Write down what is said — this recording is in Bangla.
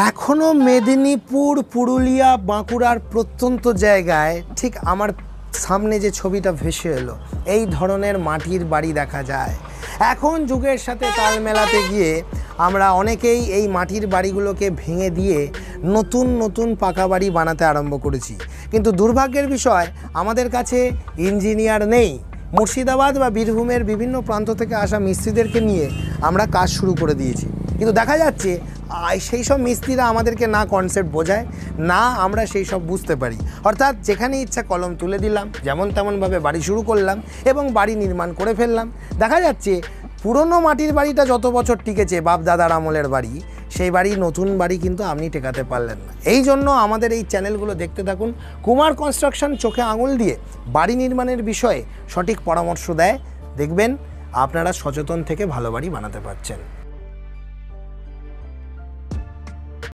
এখনও মেদিনীপুর, পুরুলিয়া, বাঁকুড়ার প্রত্যন্ত জায়গায় ঠিক আমার সামনে যে ছবিটা ভেসে এলো, এই ধরনের মাটির বাড়ি দেখা যায়। এখন যুগের সাথে তাল মেলাতে গিয়ে আমরা অনেকেই এই মাটির বাড়িগুলোকে ভেঙে দিয়ে নতুন নতুন পাকা বাড়ি বানাতে আরম্ভ করেছি। কিন্তু দুর্ভাগ্যের বিষয়, আমাদের কাছে ইঞ্জিনিয়ার নেই। মুর্শিদাবাদ বা বীরভূমের বিভিন্ন প্রান্ত থেকে আসা মিস্ত্রিদেরকে নিয়ে আমরা কাজ শুরু করে দিয়েছি, কিন্তু দেখা যাচ্ছে সেই সব মিস্ত্রিরা আমাদেরকে না কনসেপ্ট বোঝায়, না আমরা সেই সব বুঝতে পারি। অর্থাৎ যেখানে ইচ্ছা কলম তুলে দিলাম, যেমন তেমনভাবে বাড়ি শুরু করলাম এবং বাড়ি নির্মাণ করে ফেললাম। দেখা যাচ্ছে পুরনো মাটির বাড়িটা যত বছর টিকেছে, বাপ দাদার আমলের বাড়ি, সেই বাড়ি নতুন বাড়ি কিন্তু আপনি টেকাতে পারলেন না। এই জন্য আমাদের এই চ্যানেলগুলো দেখতে থাকুন। কুমার কনস্ট্রাকশন চোখে আঙুল দিয়ে বাড়ি নির্মাণের বিষয়ে সঠিক পরামর্শ দেয়। দেখবেন আপনারা সচেতন থেকে ভালো বাড়ি বানাতে পারছেন।